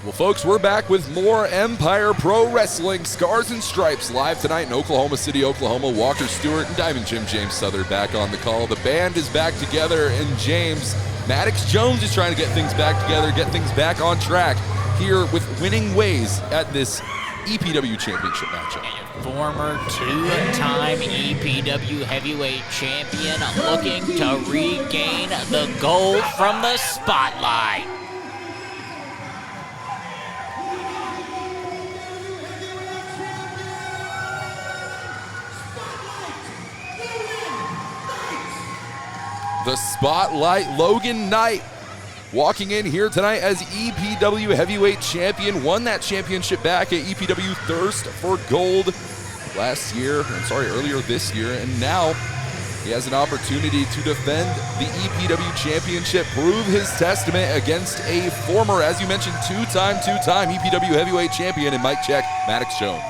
Well, folks, we're back with more Empire Pro Wrestling. Scars and Stripes live tonight in Oklahoma City, Oklahoma. Walker Stewart and Diamond Jim James Southern back on the call. The band is back together, and James, Maddox Jones is trying to get things back together, get things back on track here with winning ways at this EPW Championship matchup. Former two-time EPW heavyweight champion looking to regain the gold from the spotlight. The Spotlight, Logan Knight, walking in here tonight as EPW heavyweight champion. Won that championship back at EPW Thirst for Gold earlier this year. And now he has an opportunity to defend the EPW championship, prove his testament against a former, as you mentioned, two-time EPW heavyweight champion in Mike Check, Maddox Jones.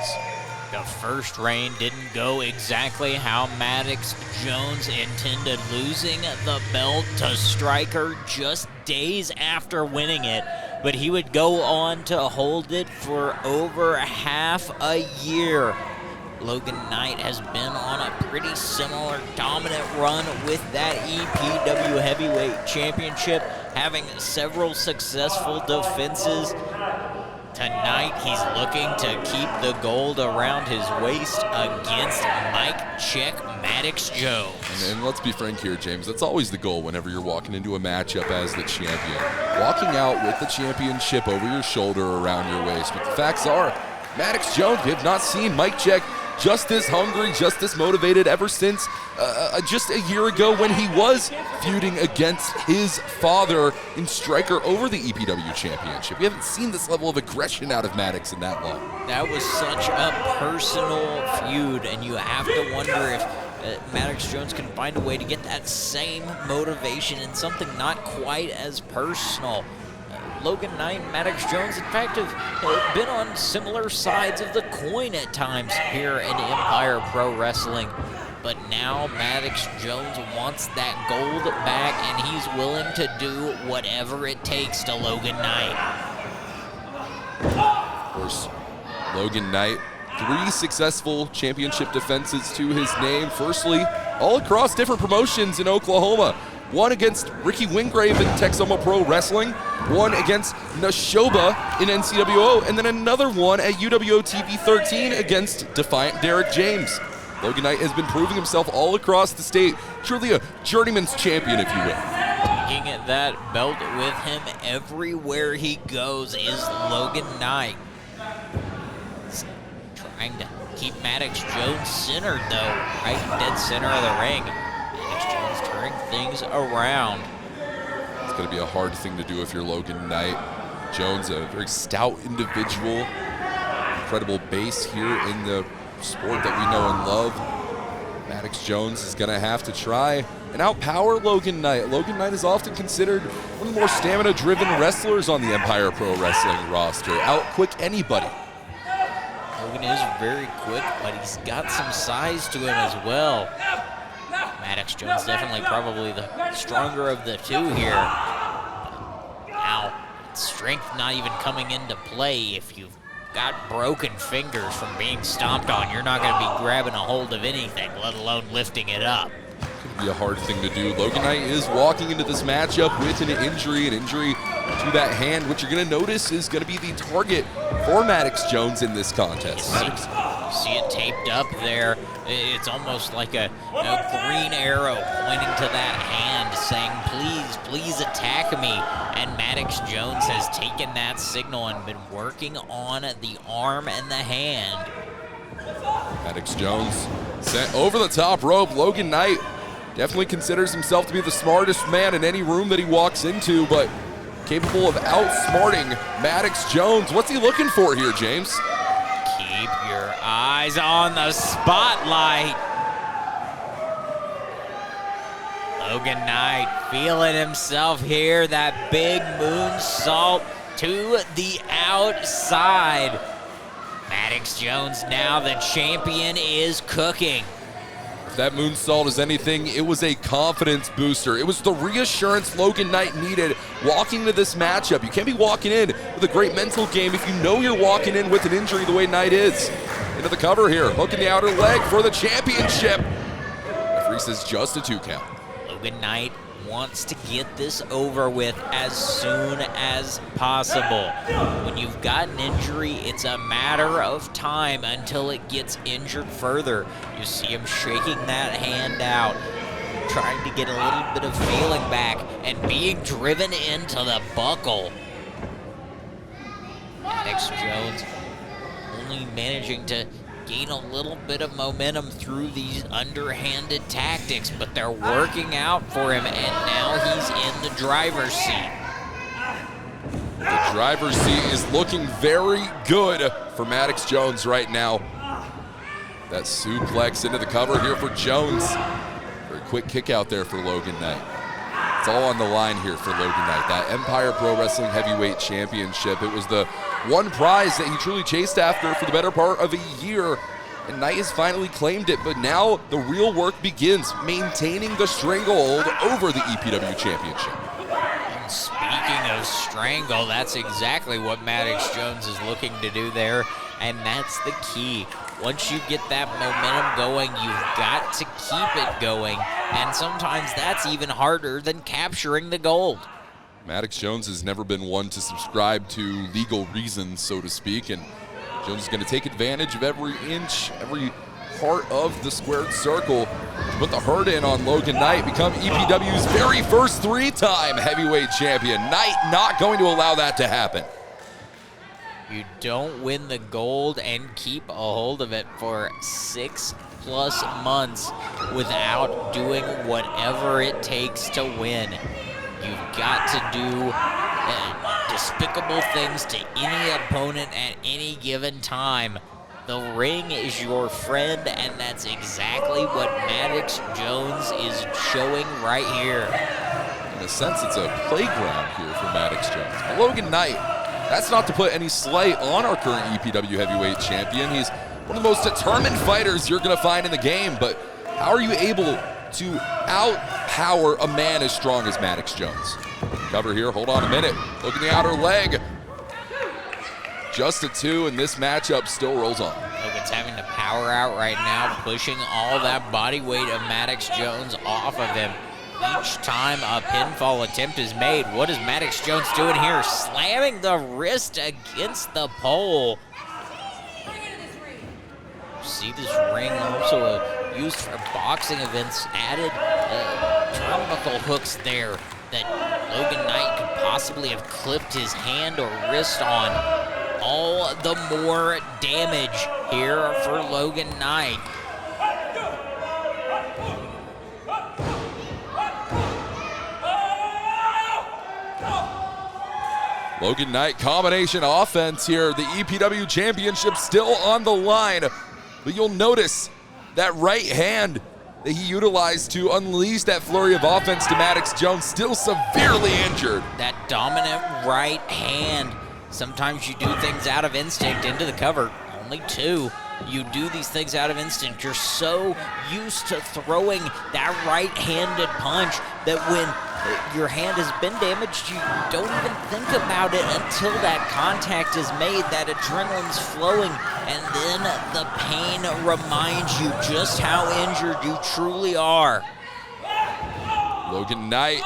The first reign didn't go exactly how Maddox Jones intended, losing the belt to Stryker just days after winning it, but he would go on to hold it for over half a year. Logan Knight has been on a pretty similar dominant run with that EPW Heavyweight Championship, having several successful defenses. Tonight, he's looking to keep the gold around his waist against Mike Check Maddox Jones. And let's be frank here, James. That's always the goal whenever you're walking into a matchup as the champion. Walking out with the championship over your shoulder around your waist. But the facts are, Maddox Jones, we have not seen Mike Check just as hungry, just as motivated ever since just a year ago when he was feuding against his father in Stryker over the EPW championship. We haven't seen this level of aggression out of Maddox in that long. That was such a personal feud, and you have to wonder if Maddox Jones can find a way to get that same motivation in something not quite as personal. Logan Knight and Maddox Jones, in fact, have been on similar sides of the coin at times here in Empire Pro Wrestling. But now Maddox Jones wants that gold back, and he's willing to do whatever it takes to Logan Knight. Of course, Logan Knight, 3 successful championship defenses to his name. Firstly, all across different promotions in Oklahoma. One against Ricky Wingrave in Texoma Pro Wrestling, one against Nashoba in NCWO, and then another one at UWO TV 13 against Defiant Derek James. Logan Knight has been proving himself all across the state. Truly a journeyman's champion, if you will. Taking that belt with him everywhere he goes is Logan Knight. He's trying to keep Maddox Jones centered, though, right dead center of the ring. Maddox Jones turning things around. It's going to be a hard thing to do if you're Logan Knight. Jones, a very stout individual, incredible base here in the sport that we know and love. Maddox Jones is going to have to try and outpower Logan Knight. Logan Knight is often considered one of the more stamina-driven wrestlers on the Empire Pro Wrestling roster. Out-quick anybody. Logan is very quick, but he's got some size to him as well. Maddox Jones definitely probably the stronger of the two here. Now, strength not even coming into play. If you've got broken fingers from being stomped on, you're not going to be grabbing a hold of anything, let alone lifting it up. Could be a hard thing to do. Logan Knight is walking into this matchup with an injury to that hand, which you're going to notice is going to be the target for Maddox Jones in this contest. You see it taped up there. It's almost like a green arrow pointing to that hand saying, please attack me. And Maddox Jones has taken that signal and been working on the arm and the hand. Maddox Jones sent over the top rope. Logan Knight definitely considers himself to be the smartest man in any room that he walks into, but capable of outsmarting Maddox Jones. What's he looking for here, James? Keep your eyes on the spotlight. Logan Knight feeling himself here, that big moonsault to the outside. Maddox Jones now, the champion, is cooking. If that moonsault is anything, it was a confidence booster. It was the reassurance Logan Knight needed walking into this matchup. You can't be walking in with with a great mental game if you know you're walking in with an injury the way Knight is. Into the cover here, hooking the outer leg for the championship. Referee says just a 2 count. Logan Knight wants to get this over with as soon as possible. When you've got an injury, it's a matter of time until it gets injured further. You see him shaking that hand out, trying to get a little bit of feeling back and being driven into the buckle. Maddox Jones only managing to gain a little bit of momentum through these underhanded tactics, but they're working out for him, and now he's in the driver's seat. The driver's seat is looking very good for Maddox Jones right now. That suplex into the cover here for Jones. Very quick kick out there for Logan Knight. It's all on the line here for Logan Knight. That Empire Pro Wrestling Heavyweight Championship. It was the one prize that he truly chased after for the better part of a year. And Knight has finally claimed it, but now the real work begins, maintaining the stranglehold over the EPW Championship. And speaking of strangle, that's exactly what Maddox Jones is looking to do there, and that's the key. Once you get that momentum going, you've got to keep it going, and sometimes that's even harder than capturing the gold. Maddox Jones has never been one to subscribe to legal reasons, so to speak, and Jones is going to take advantage of every inch, every part of the squared circle to put the hurt in on Logan Knight, become EPW's very first 3-time heavyweight champion. Knight not going to allow that to happen. You don't win the gold and keep a hold of it for 6+ months without doing whatever it takes to win. You've got to do despicable things to any opponent at any given time. The ring is your friend, and that's exactly what Maddox Jones is showing right here. In a sense, it's a playground here for Maddox Jones. But Logan Knight, that's not to put any slight on our current EPW heavyweight champion. He's one of the most determined fighters you're going to find in the game, but how are you able to outpower a man as strong as Maddox Jones? Cover here, hold on a minute. Look at the outer leg. Just a 2, and this matchup still rolls on. Logan's having to power out right now, pushing all that body weight of Maddox Jones off of him. Each time a pinfall attempt is made, what is Maddox Jones doing here? Slamming the wrist against the pole. See this ring also used for boxing events, added turnbuckle hooks there that Logan Knight could possibly have clipped his hand or wrist on. All the more damage here for Logan Knight. Logan Knight combination offense here. The EPW championship still on the line. But you'll notice that right hand that he utilized to unleash that flurry of offense to Maddox Jones, still severely injured. That dominant right hand. Sometimes you do things out of instinct into the cover. Only 2. You do these things out of instinct. You're so used to throwing that right-handed punch that when your hand has been damaged, you don't even think about it until that contact is made, that adrenaline's flowing, and then the pain reminds you just how injured you truly are. Logan Knight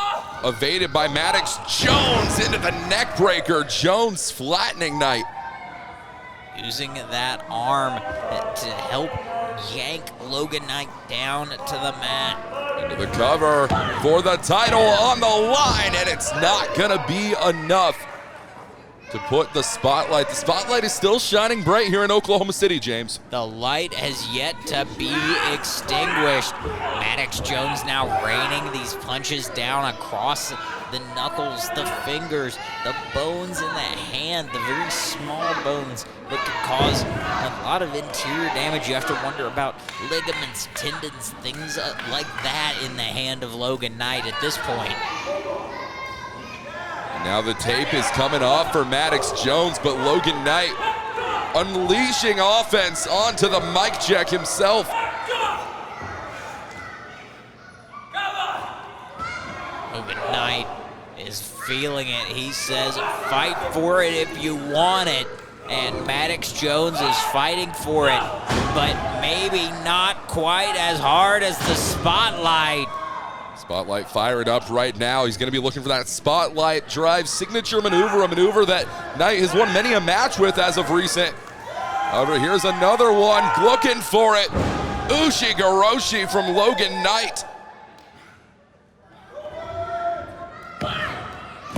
evaded by Maddox Jones into the neck breaker. Jones flattening Knight. Using that arm to help yank Logan Knight down to the mat. Into the cover for the title on the line, and it's not gonna be enough to put the spotlight. The spotlight is still shining bright here in Oklahoma City, James. The light has yet to be extinguished. Maddox Jones now raining these punches down across the knuckles, the fingers, the bones in the hand, the very small bones that could cause a lot of interior damage. You have to wonder about ligaments, tendons, things like that in the hand of Logan Knight at this point. Now the tape is coming off for Maddox Jones, but Logan Knight unleashing offense onto the mic check himself. Logan Knight is feeling it. He says, fight for it if you want it. And Maddox Jones is fighting for it, but maybe not quite as hard as the Spotlight. Spotlight fired up right now. He's going to be looking for that Spotlight drive signature maneuver, a maneuver that Knight has won many a match with as of recent. However, here's another one looking for it. Ushigoroshi from Logan Knight.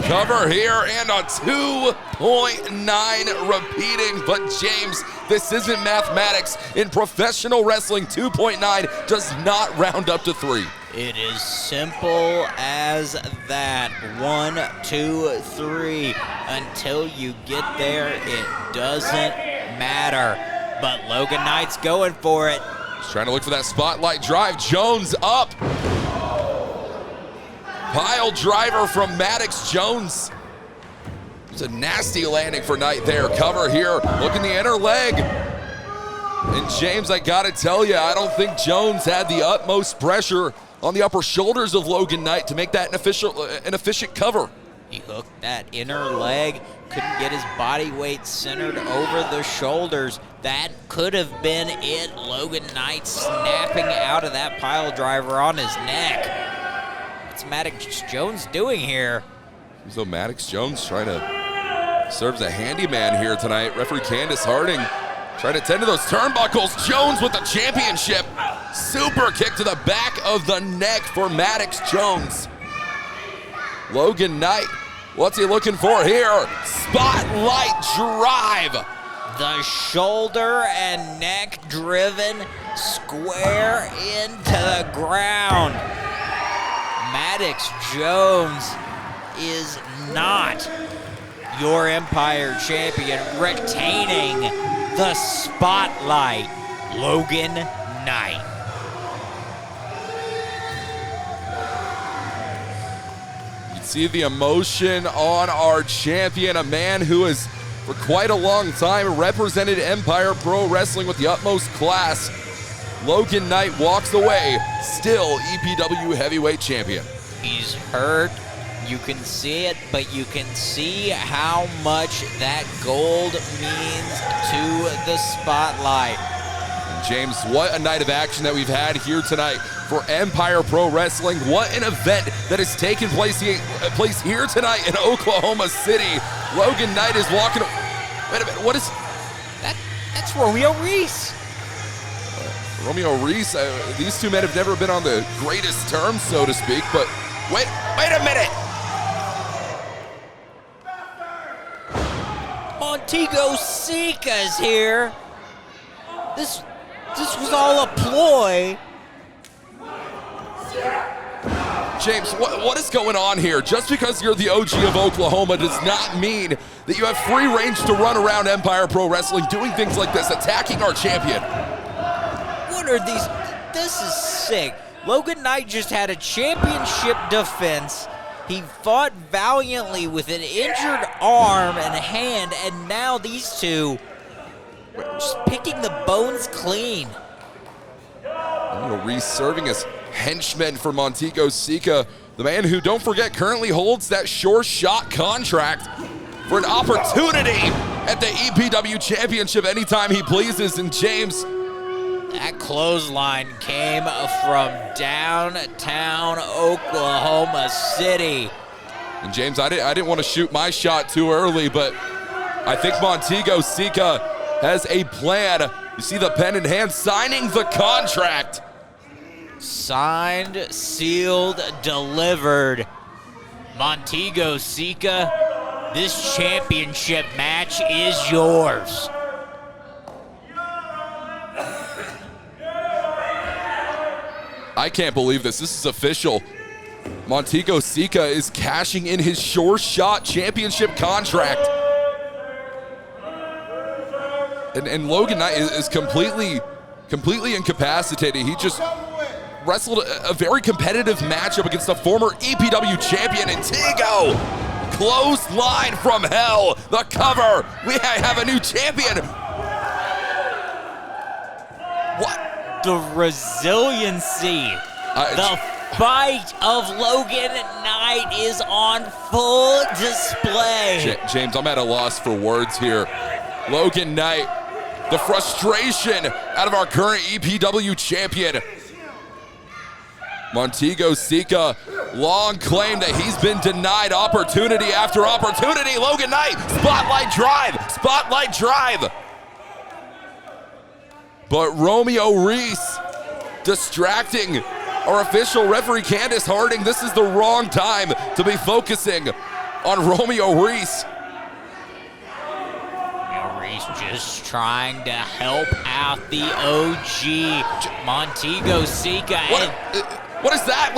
Cover here and a 2.9 repeating, but James, this isn't mathematics. In professional wrestling, 2.9 does not round up to 3. It is simple as that. 1, 2, 3. Until you get there, it doesn't matter. But Logan Knight's going for it. He's trying to look for that Spotlight drive. Jones up. Pile driver from Maddox Jones. It's a nasty landing for Knight there. Cover here. Look in the inner leg. And James, I gotta tell you, I don't think Jones had the utmost pressure on the upper shoulders of Logan Knight to make that an efficient cover. He hooked that inner leg, couldn't get his body weight centered over the shoulders. That could have been it. Logan Knight snapping out of that pile driver on his neck. What's Maddox Jones doing here? So Maddox Jones trying to serve as a handyman here tonight. Referee Candace Harding trying to tend to those turnbuckles. Jones with the championship. Super kick to the back of the neck for Maddox Jones. Logan Knight, what's he looking for here? Spotlight drive. The shoulder and neck driven square into the ground. Maddox Jones is not your Empire champion, retaining the Spotlight. Logan Knight. You see the emotion on our champion, a man who has for quite a long time represented Empire Pro Wrestling with the utmost class. Logan Knight walks away, still EPW heavyweight champion. He's hurt, you can see it, but you can see how much that gold means to the Spotlight. And James, what a night of action that we've had here tonight for Empire Pro Wrestling. What an event that has taken place here tonight in Oklahoma City. Logan Knight is walking. Wait a minute, what is that? That's Romeo Reese. Romeo Reese, these two men have never been on the greatest terms, so to speak, but wait a minute. Montego Seeka's here. This was all a ploy. James, what is going on here? Just because you're the OG of Oklahoma does not mean that you have free range to run around Empire Pro Wrestling doing things like this, attacking our champion. What are these? This is sick. Logan Knight just had a championship defense. He fought valiantly with an injured arm and hand, and now these two just picking the bones clean. Romeo Reese serving as henchman for Montego Seeka, the man who, don't forget, currently holds that sure shot contract for an opportunity at the EPW Championship anytime he pleases. And James, that clothesline came from downtown Oklahoma City. And James, I didn't want to shoot my shot too early, but I think Montego Seeka has a plan. You see the pen in hand, signing the contract. Signed, sealed, delivered. Montego Seeka, this championship match is yours. I can't believe this. This is official. Montego Seeka is cashing in his sure shot championship contract. And Logan Knight is completely incapacitated. He just wrestled a very competitive matchup against the former EPW champion, Montego. Clothesline from hell. The cover. We have a new champion. What? The resiliency, the bite of Logan Knight is on full display. James, I'm at a loss for words here. Logan Knight, the frustration out of our current EPW champion. Montego Seeka long claimed that he's been denied opportunity after opportunity. Logan Knight, spotlight drive. But Romeo Reese distracting our official referee, Candace Harding. This is the wrong time to be focusing on Romeo Reese. Reese just trying to help out the OG, Montego seeka. What is that?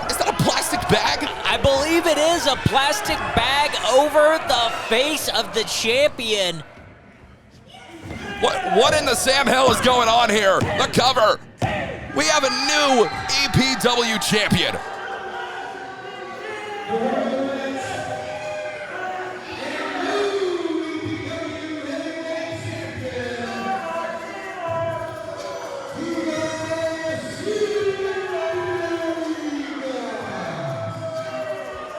Is that a plastic bag? I believe it is a plastic bag over the face of the champion. What in the Sam Hill is going on here? The cover. We have a new EPW champion.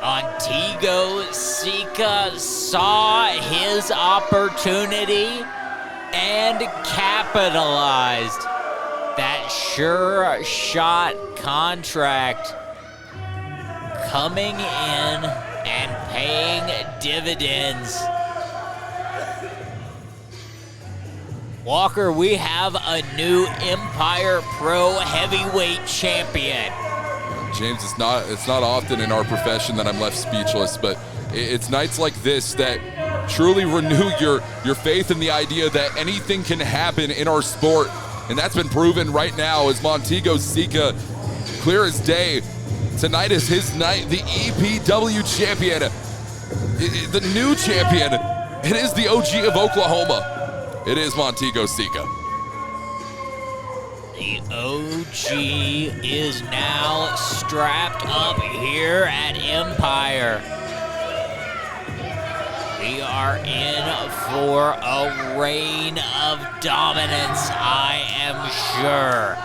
Montego seeka saw his opportunity and capitalized. That sure shot contract coming in and paying dividends. Walker, we have a new Empire Pro Heavyweight champion. James, it's not often in our profession that I'm left speechless, but it's nights like this that truly renew your faith in the idea that anything can happen in our sport. And that's been proven right now as Montego Seeka, clear as day. Tonight is his night, the EPW champion, the new champion. It is the OG of Oklahoma. It is Montego Seeka. The OG is now strapped up here at Empire. We are in for a reign of dominance, I am sure.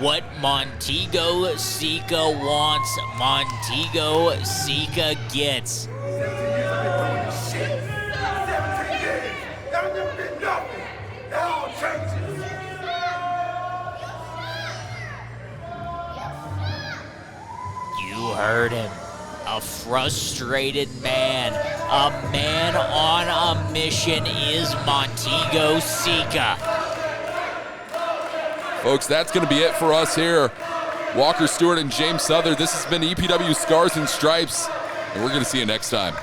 What Montego seeka wants, Montego seeka gets. You heard him. A frustrated man. A man on a mission is Montego seeka. Folks, that's going to be it for us here. Walker Stewart and James Souther. This has been EPW Scars and Stripes, and we're going to see you next time.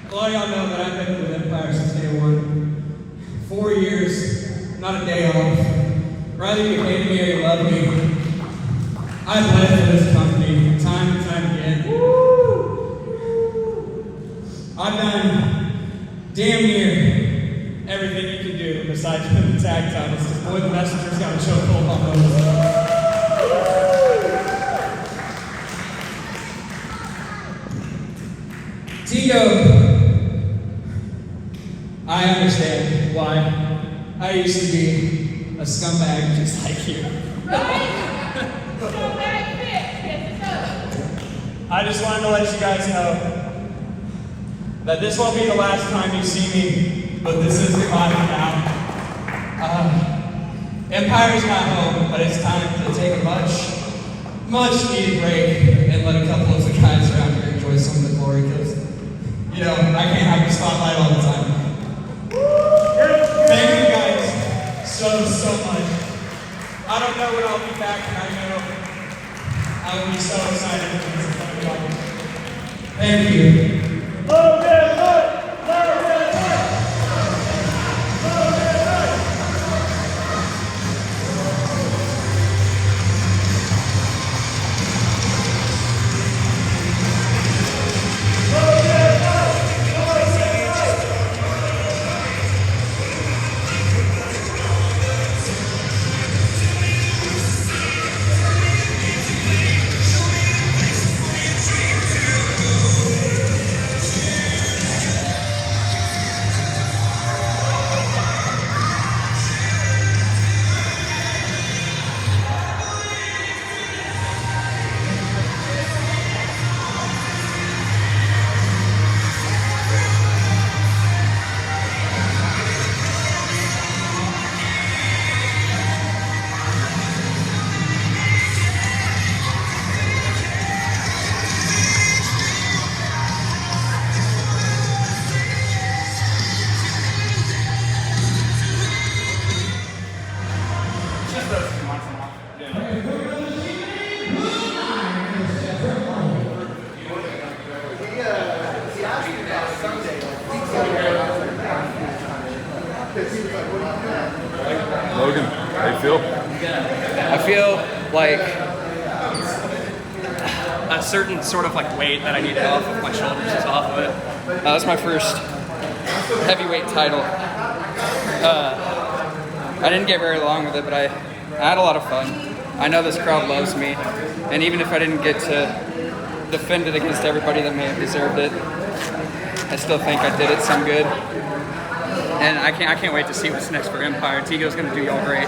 A lot of y'all know that I've been with Empire since day one. 4 years, not a day off. Rather you hate me or you love me, I've bled for this company time and time again. I've done damn near everything you can do besides win the tag titles, because boy, the Messenger's got a chokehold on those. Tigo, I understand why. I used to be a scumbag just like you. I just wanted to let you guys know that this won't be the last time you see me, but this is the bottom now. Empire's not home, but it's time to take a much needed break and let a couple of the guys around here enjoy some of the glory, because, you know, I can't have the spotlight all the time. Thank you guys so much. I don't know when I'll be back, and I know I will be so excited for this coming up. Thank you. How do you feel? I feel like a certain sort of like weight that I needed off of my shoulders is off of it. That was my first heavyweight title. I didn't get very long with it, but I had a lot of fun. I know this crowd loves me, and even if I didn't get to defend it against everybody that may have deserved it, I still think I did it some good. And I can't wait to see what's next for Empire. Tigo's going to do y'all great.